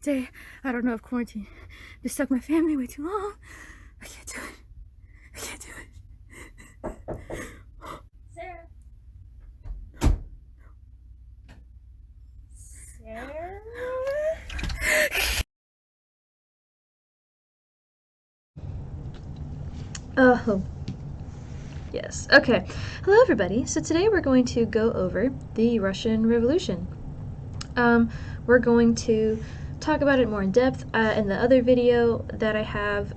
Day, I don't know if quarantine been stuck my family way too long. I can't do it. I can't do it. Sarah. Sarah? Oh, yes. Okay. Hello, everybody. So today we're going to go over the Russian Revolution. We're going to talk about it more in depth. In the other video that I have,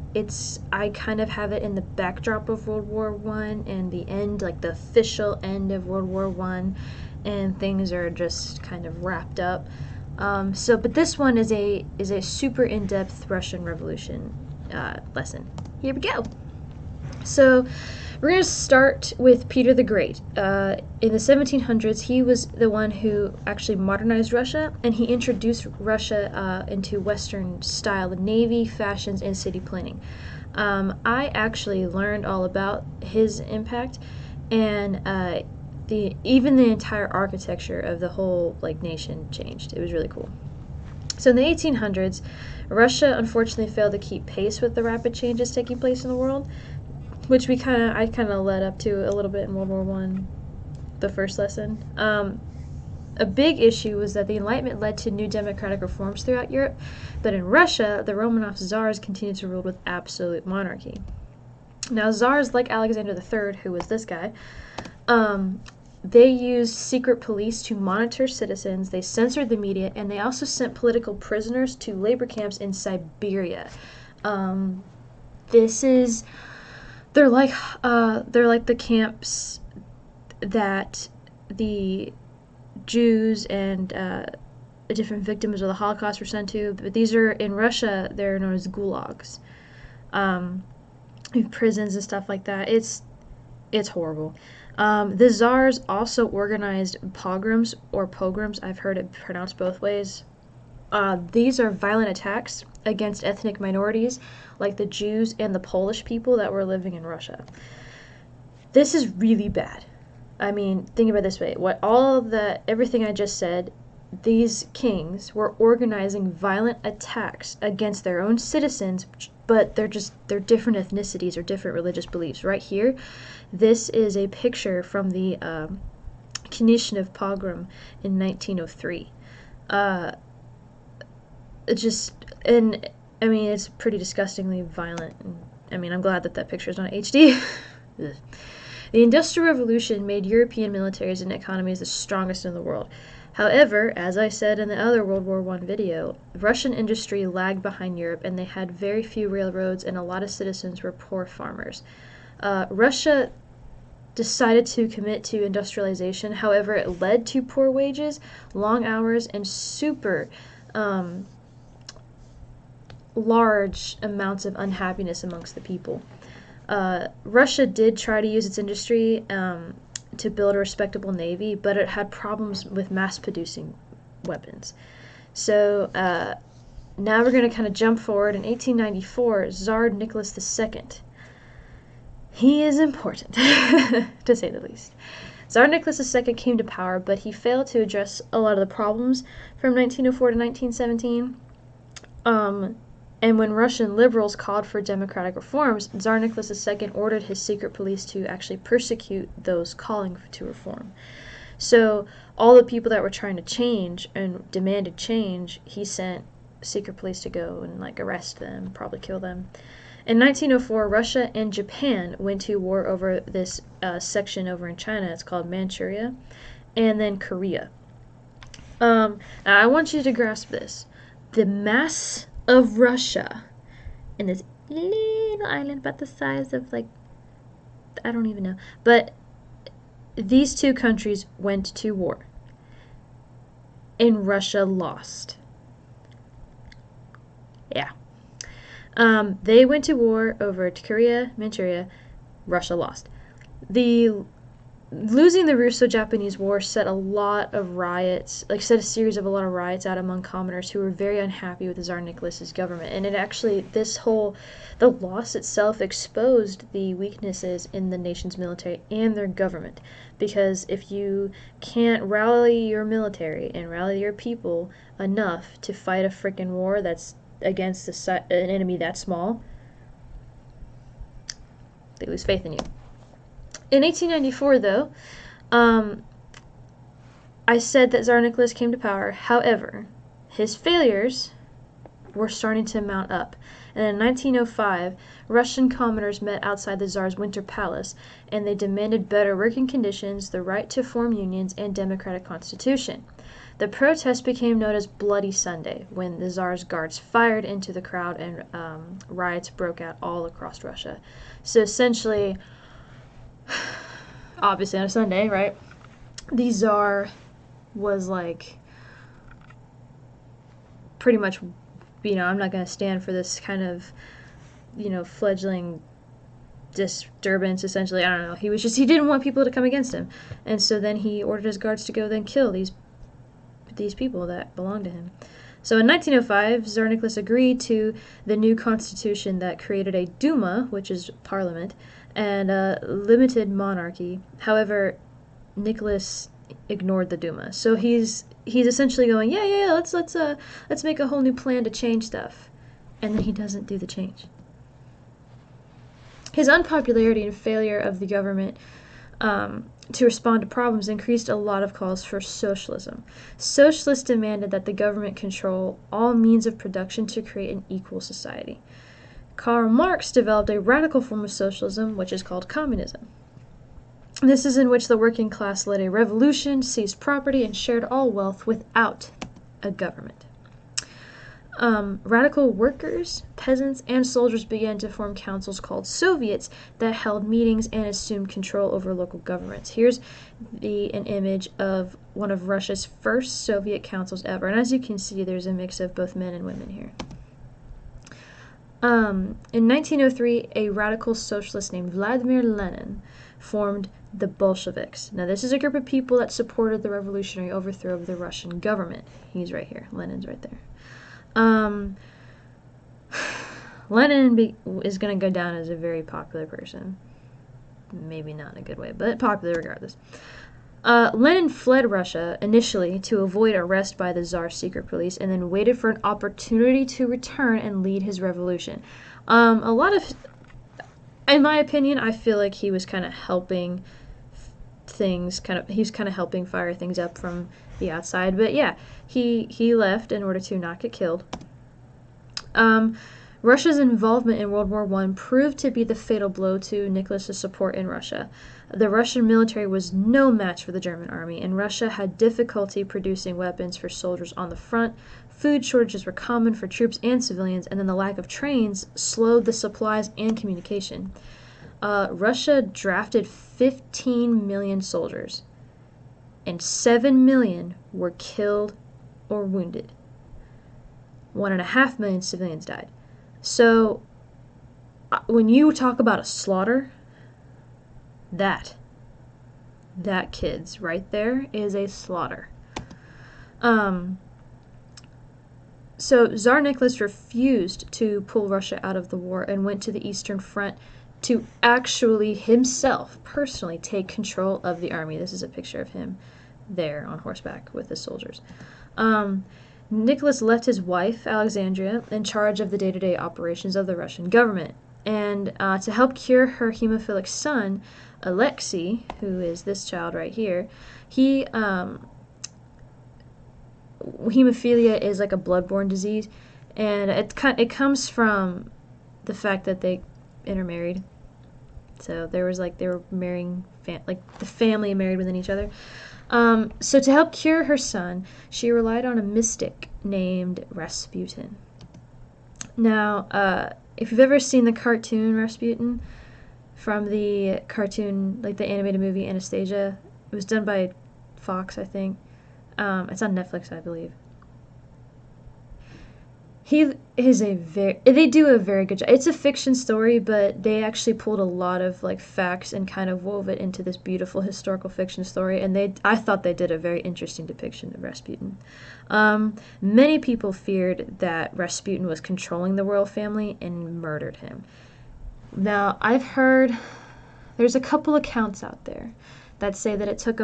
I kind of have it in the backdrop of World War I and the end, like the official end of World War I, and things are just kind of wrapped up. But this one is a super in-depth Russian Revolution lesson. Here we go. So we're going to start with Peter the Great. In the 1700s, he was the one who actually modernized Russia, and he introduced Russia into Western style navy, fashions, and city planning. I actually learned all about his impact, and even the entire architecture of the whole like nation changed. It was really cool. So in the 1800s, Russia unfortunately failed to keep pace with the rapid changes taking place in the world, which I kind of led up to a little bit in World War I, the first lesson. A big issue was that the Enlightenment led to new democratic reforms throughout Europe, but in Russia, the Romanov czars continued to rule with absolute monarchy. Now, czars like Alexander III, who was this guy, they used secret police to monitor citizens, they censored the media, and they also sent political prisoners to labor camps in Siberia. They're like the camps that the Jews and different victims of the Holocaust were sent to, but these are in Russia. They're known as gulags, prisons and stuff like that. It's horrible. The czars also organized pogroms or pogroms. I've heard it pronounced both ways. These are violent attacks against ethnic minorities like the Jews and the Polish people that were living in Russia. This is really bad. I mean, think about it this way. Everything I just said, these kings were organizing violent attacks against their own citizens, but they're different ethnicities or different religious beliefs. Right here, this is a picture from the Kishinev pogrom in 1903. It's pretty disgustingly violent. I'm glad that picture is not HD. The Industrial Revolution made European militaries and economies the strongest in the world. However, as I said in the other World War I video, Russian industry lagged behind Europe, and they had very few railroads, and a lot of citizens were poor farmers. Russia decided to commit to industrialization. However, it led to poor wages, long hours, and super large amounts of unhappiness amongst the people. Russia did try to use its industry to build a respectable navy, but it had problems with mass-producing weapons. So now we're going to kind of jump forward. In 1894, Czar Nicholas II. He is important, to say the least. Czar Nicholas II came to power, but he failed to address a lot of the problems from 1904 to 1917. And when Russian liberals called for democratic reforms, Tsar Nicholas II ordered his secret police to actually persecute those calling to reform. So all the people that were trying to change and demanded change, he sent secret police to go and arrest them, probably kill them. In 1904, Russia and Japan went to war over this section over in China. It's called Manchuria, and then Korea. Now I want you to grasp this. The mass of Russia in this little island about the size of I don't even know, but these two countries went to war and Russia lost. Yeah. They went to war over Korea, Manchuria. Russia lost. The losing the Russo-Japanese War set a lot of riots, set a series of a lot of riots out among commoners who were very unhappy with the Czar Nicholas's government. And it actually, the loss itself exposed the weaknesses in the nation's military and their government. Because if you can't rally your military and rally your people enough to fight a freaking war that's against an enemy that small, they lose faith in you. In 1894, though, I said that Tsar Nicholas came to power. However, his failures were starting to mount up. And in 1905, Russian commoners met outside the Tsar's Winter Palace, and they demanded better working conditions, the right to form unions, and democratic constitution. The protest became known as Bloody Sunday, when the Tsar's guards fired into the crowd and riots broke out all across Russia. So essentially, obviously on a Sunday, right? The Tsar was pretty much, I'm not going to stand for this kind of, fledgling disturbance, essentially. I don't know. He didn't want people to come against him. And so then he ordered his guards to go then kill these people that belonged to him. So in 1905, Tsar Nicholas agreed to the new constitution that created a Duma, which is parliament, and a limited monarchy. However, Nicholas ignored the Duma. So he's essentially going, let's make a whole new plan to change stuff. And then he doesn't do the change. His unpopularity and failure of the government to respond to problems increased a lot of calls for socialism. Socialists demanded that the government control all means of production to create an equal society. Karl Marx developed a radical form of socialism, which is called communism. This is in which the working class led a revolution, seized property, and shared all wealth without a government. Radical workers, peasants, and soldiers began to form councils called Soviets that held meetings and assumed control over local governments. Here's an image of one of Russia's first Soviet councils ever. And as you can see, there's a mix of both men and women here. In 1903, a radical socialist named Vladimir Lenin formed the Bolsheviks. Now, this is a group of people that supported the revolutionary overthrow of the Russian government. He's right here. Lenin's right there. Lenin is going to go down as a very popular person. Maybe not in a good way, but popular regardless. Lenin fled Russia initially to avoid arrest by the Tsar's secret police, and then waited for an opportunity to return and lead his revolution. In my opinion, I feel like he was kind of helping he's kind of helping fire things up from the outside. But yeah, he left in order to not get killed. Russia's involvement in World War I proved to be the fatal blow to Nicholas's support in Russia. The Russian military was no match for the German army, and Russia had difficulty producing weapons for soldiers on the front. Food shortages were common for troops and civilians, and then the lack of trains slowed the supplies and communication. Russia drafted 15 million soldiers, and 7 million were killed or wounded. 1.5 million civilians died. So, when you talk about a slaughter, that kids right there is a slaughter. So Tsar Nicholas refused to pull Russia out of the war and went to the Eastern Front to actually himself personally take control of the army. This is a picture of him there on horseback with his soldiers. Nicholas left his wife, Alexandria, in charge of the day-to-day operations of the Russian government. And to help cure her hemophilic son, Alexei, who is this child right here, hemophilia is like a bloodborne disease, and it comes from the fact that they intermarried. So they were marrying, the family married within each other. So to help cure her son, she relied on a mystic named Rasputin. Now, if you've ever seen the cartoon Rasputin from the cartoon, the animated movie Anastasia, it was done by Fox, I think. It's on Netflix, I believe. is they do a very good job. It's a fiction story, but they actually pulled a lot of like facts and kind of wove it into this beautiful historical fiction story, and I thought they did a very interesting depiction of Rasputin. Many people feared that Rasputin was controlling the royal family and murdered him. Now, I've heard there's a couple accounts out there that say that it took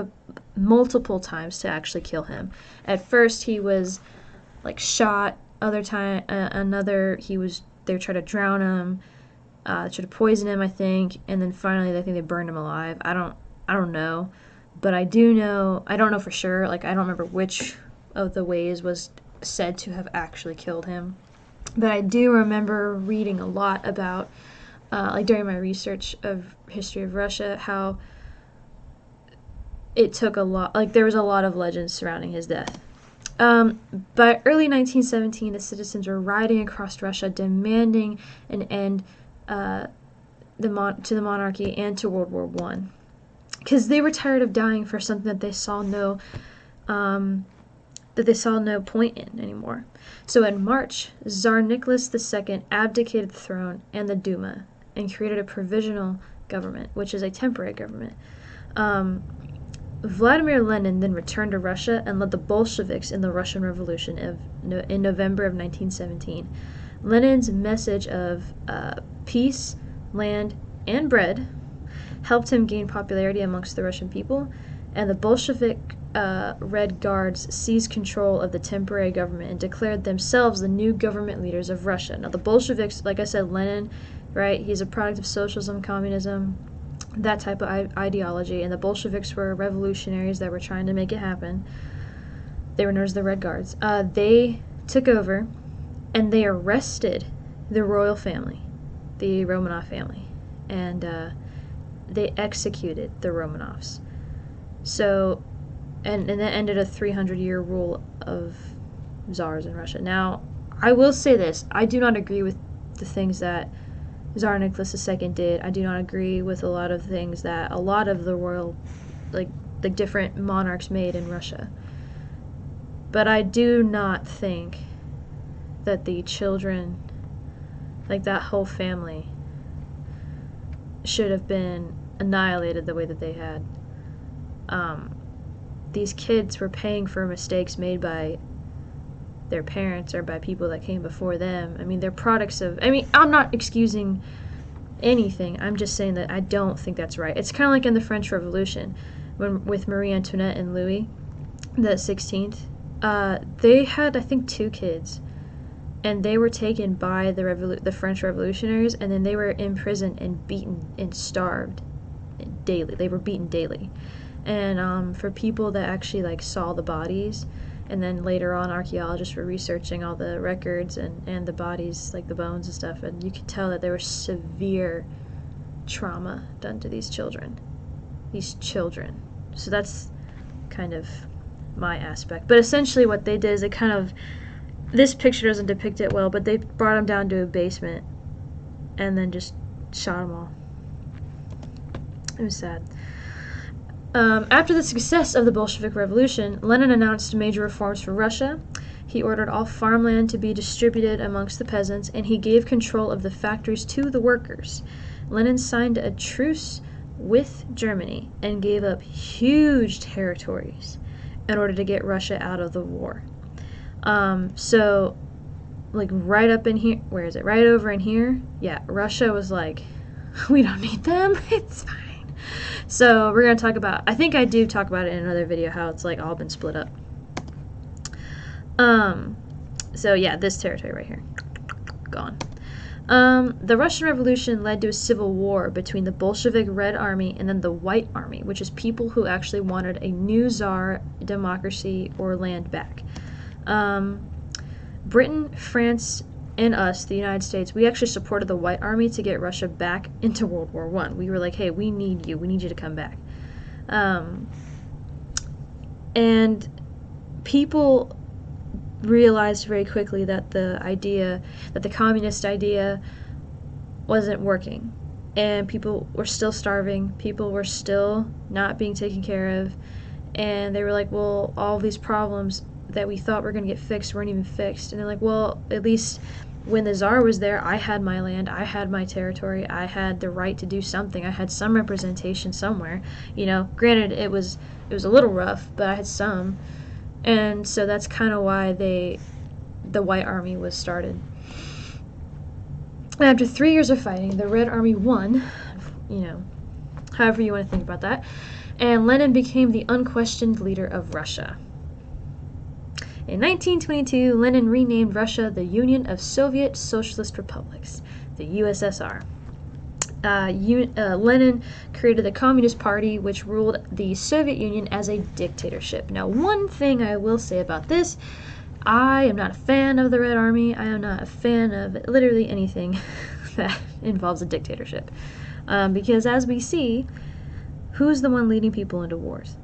multiple times to actually kill him. At first, he was like shot. Other time, they tried to drown him, tried to poison him, I think, and then finally, I think they burned him alive. I don't know, but I do know. I don't know for sure. Like, I don't remember which of the ways was said to have actually killed him, but I do remember reading a lot about, like during my research of history of Russia, how it took a lot. Like, there was a lot of legends surrounding his death. By early 1917, the citizens were rioting across Russia, demanding an end to the monarchy and to World War I, because they were tired of dying for something that they saw no point in anymore. So in March, Czar Nicholas II abdicated the throne and the Duma and created a provisional government, which is a temporary government. Vladimir Lenin then returned to Russia and led the Bolsheviks in the Russian Revolution in November of 1917. Lenin's message of peace, land, and bread helped him gain popularity amongst the Russian people, and the Bolshevik Red Guards seized control of the temporary government and declared themselves the new government leaders of Russia. Now, the Bolsheviks, like I said, Lenin, right, he's a product of socialism, communism, that type of ideology, and the Bolsheviks were revolutionaries that were trying to make it happen. They were known as the Red Guards. They took over, and they arrested the royal family, the Romanov family, and they executed the Romanovs. So, and that ended a 300-year rule of czars in Russia. Now, I will say this, I do not agree with the things that Czar Nicholas II did. I do not agree with a lot of things that a lot of the royal, like different monarchs made in Russia. But I do not think that the children, like that whole family, should have been annihilated the way that they had. These kids were paying for mistakes made by their parents or by people that came before them. I mean, they're products of... I mean, I'm not excusing anything. I'm just saying that I don't think that's right. It's kind of like in the French Revolution, with Marie Antoinette and Louis the 16th. They had, I think, 2 kids, and they were taken by the French revolutionaries, and then they were imprisoned and beaten and starved daily. They were beaten daily. And for people that actually like saw the bodies, and then later on archaeologists were researching all the records and the bodies, like the bones and stuff, and you could tell that there was severe trauma done to these children. So that's kind of my aspect. But essentially what they did is this picture doesn't depict it well, but they brought them down to a basement and then just shot them all. It was sad. After the success of the Bolshevik Revolution, Lenin announced major reforms for Russia. He ordered all farmland to be distributed amongst the peasants, and he gave control of the factories to the workers. Lenin signed a truce with Germany and gave up huge territories in order to get Russia out of the war. So, like right up in here, where is it? Right over in here? Yeah, Russia was like, we don't need them, it's fine. So we're going to talk about, I think I do talk about it in another video, how it's like all been split up. So yeah, this territory right here, gone. The Russian Revolution led to a civil war between the Bolshevik Red Army and then the White Army, which is people who actually wanted a new czar, democracy, or land back. Britain, France, and us, the United States, we actually supported the White Army to get Russia back into World War I. We were like, hey, we need you to come back. And people realized very quickly that the communist idea wasn't working. And people were still starving, people were still not being taken care of, and they were like, well, all these problems that we thought were going to get fixed weren't even fixed. And they're like, well, at least when the Tsar was there, I had my land, I had my territory, I had the right to do something, I had some representation somewhere. You know, granted, it was a little rough, but I had some. And so that's kind of why the White Army was started. And after 3 years of fighting, the Red Army won, you know, however you want to think about that, and Lenin became the unquestioned leader of Russia. In 1922, Lenin renamed Russia the Union of Soviet Socialist Republics, the USSR. Lenin created the Communist Party, which ruled the Soviet Union as a dictatorship. Now, one thing I will say about this, I am not a fan of the Red Army. I am not a fan of literally anything that involves a dictatorship. Because as we see, who's the one leading people into wars?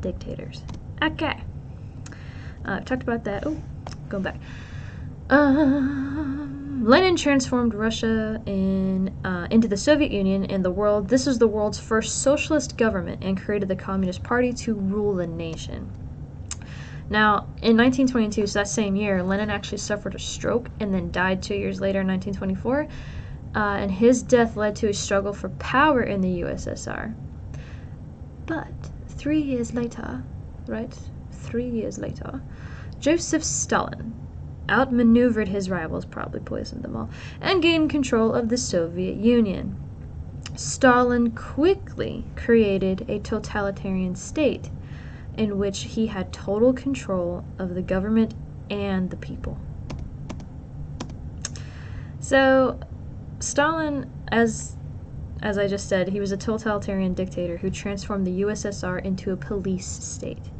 Dictators. Okay. I've talked about that. Oh, going back. Lenin transformed Russia into the Soviet Union and the world. This was the world's first socialist government and created the Communist Party to rule the nation. Now, in 1922, so that same year, Lenin actually suffered a stroke and then died 2 years later in 1924. And his death led to a struggle for power in the USSR. But 3 years later, right? 3 years later, Joseph Stalin outmaneuvered his rivals, probably poisoned them all, and gained control of the Soviet Union. Stalin quickly created a totalitarian state in which he had total control of the government and the people. So, Stalin, as I just said, he was a totalitarian dictator who transformed the USSR into a police state.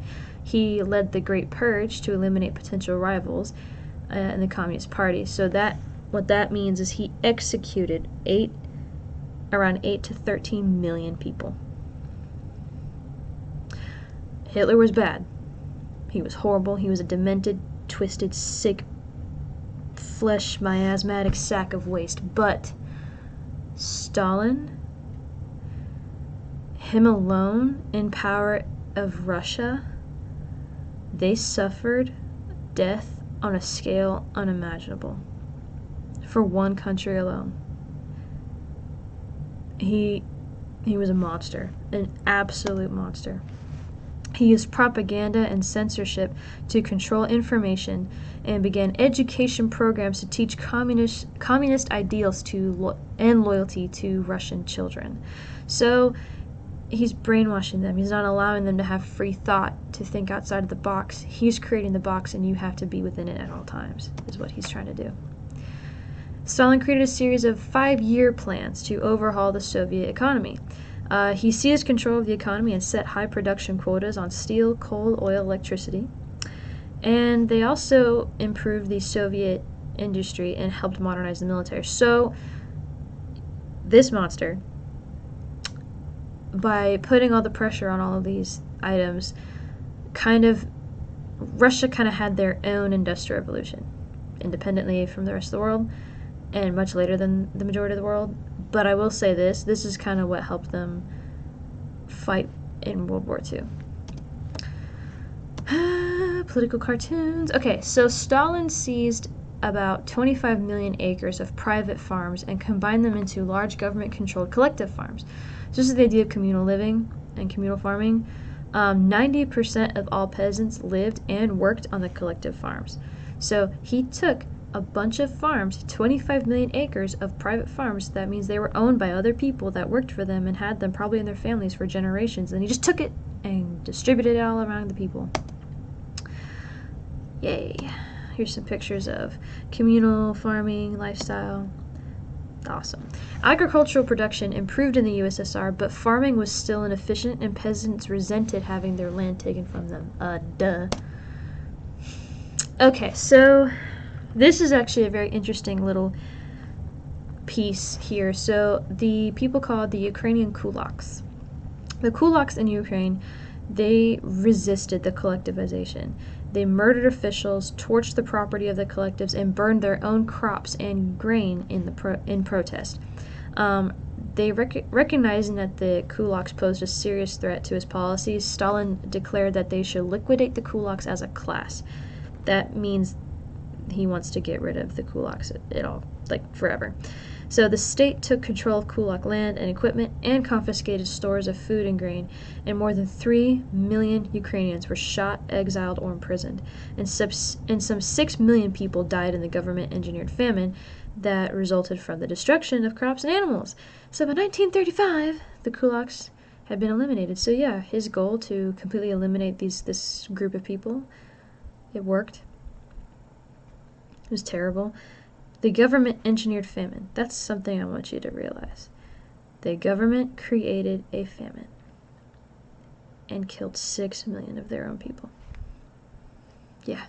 He led the Great Purge to eliminate potential rivals in the Communist Party. So what that means is he executed around 8 to 13 million people. Hitler was bad. He was horrible. He was a demented, twisted, sick, flesh miasmatic sack of waste. But Stalin, him alone in power of Russia, they suffered death on a scale unimaginable for one country alone. He was a monster, an absolute monster. He used propaganda and censorship to control information and began education programs to teach communist ideals and loyalty to Russian children. So he's brainwashing them. He's not allowing them to have free thought, to think outside of the box. He's creating the box and you have to be within it at all times, is what he's trying to do. Stalin created a series of 5-year plans to overhaul the Soviet economy. He seized control of the economy and set high production quotas on steel, coal, oil, electricity. And they also improved the Soviet industry and helped modernize the military. So this monster, by putting all the pressure on all of these items, Russia kind of had their own industrial revolution, independently from the rest of the world, and much later than the majority of the world. But I will say this is kind of what helped them fight in World War II. Political cartoons. Okay, so Stalin seized about 25 million acres of private farms and combined them into large government-controlled collective farms. So this is the idea of communal living and communal farming. 90% of all peasants lived and worked on the collective farms. So he took a bunch of farms, 25 million acres of private farms. That means they were owned by other people that worked for them and had them probably in their families for generations. And he just took it and distributed it all around the people. Yay. Here's some pictures of communal farming lifestyle. Awesome. Agricultural production improved in the USSR, but farming was still inefficient and peasants resented having their land taken from them. Duh. Okay, so this is actually a very interesting little piece here. So the people called the Ukrainian kulaks. The kulaks in Ukraine, they resisted the collectivization. They murdered officials, torched the property of the collectives, and burned their own crops and grain in protest. Recognizing that the kulaks posed a serious threat to his policies, Stalin declared that they should liquidate the kulaks as a class. That means he wants to get rid of the kulaks at all, like forever. So the state took control of kulak land and equipment and confiscated stores of food and grain, and more than 3 million Ukrainians were shot, exiled, or imprisoned, and some 6 million people died in the government-engineered famine that resulted from the destruction of crops and animals. So by 1935, the kulaks had been eliminated. So yeah, his goal to completely eliminate this group of people, it worked. It was terrible. The government-engineered famine. That's something I want you to realize. The government created a famine and killed 6 million of their own people. Yeah.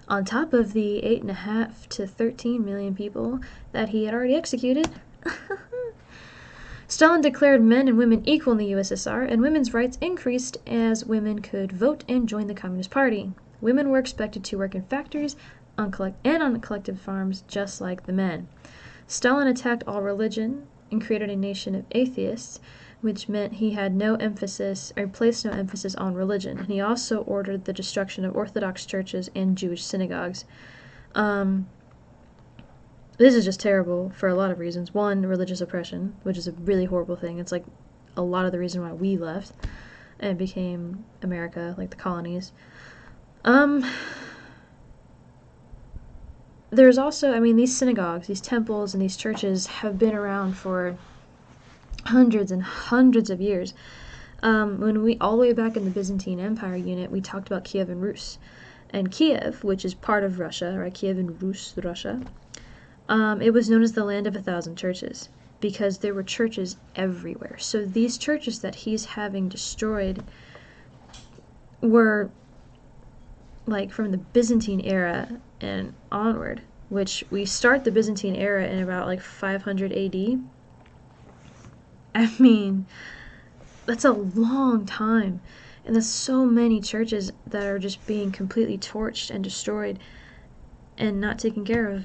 On top of the 8.5 to 13 million people that he had already executed. Stalin declared men and women equal in the USSR, and women's rights increased as women could vote and join the Communist Party. Women were expected to work in factories on collective farms just like the men. Stalin attacked all religion and created a nation of atheists, which meant he had no emphasis, or placed no emphasis on religion. And he also ordered the destruction of Orthodox churches and Jewish synagogues. This is just terrible for a lot of reasons. One, religious oppression, which is a really horrible thing. It's like a lot of the reason why we left and became America, like the colonies. There's also, I mean, these synagogues, these temples, and these churches have been around for hundreds and hundreds of years. When we, all the way back in the Byzantine Empire unit, we talked about Kiev and Rus. And Kiev, which is part of Russia, right, Kiev and Rus, Russia, it was known as the land of 1,000 churches because there were churches everywhere. So these churches that he's having destroyed were like from the Byzantine era and onward, which we start the Byzantine era in about like 500 AD. I mean, that's a long time, and there's so many churches that are just being completely torched and destroyed and not taken care of.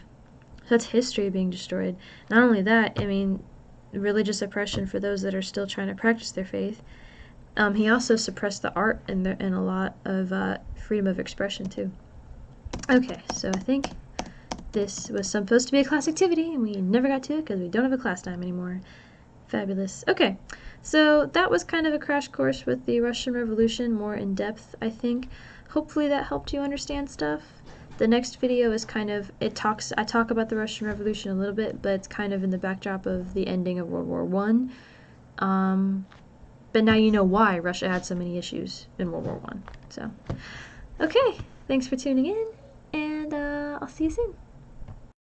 That's history being destroyed. Not only that, I mean, religious oppression for those that are still trying to practice their faith. He also suppressed the art and a lot of freedom of expression too. Okay, so I think this was supposed to be a class activity, and we never got to it because we don't have a class time anymore. Fabulous. Okay, so that was kind of a crash course with the Russian Revolution, more in depth, I think. Hopefully that helped you understand stuff. The next video is kind of, I talk about the Russian Revolution a little bit, but it's kind of in the backdrop of the ending of World War I. But now you know why Russia had so many issues in World War I. So, okay, thanks for tuning in, and I'll see you soon.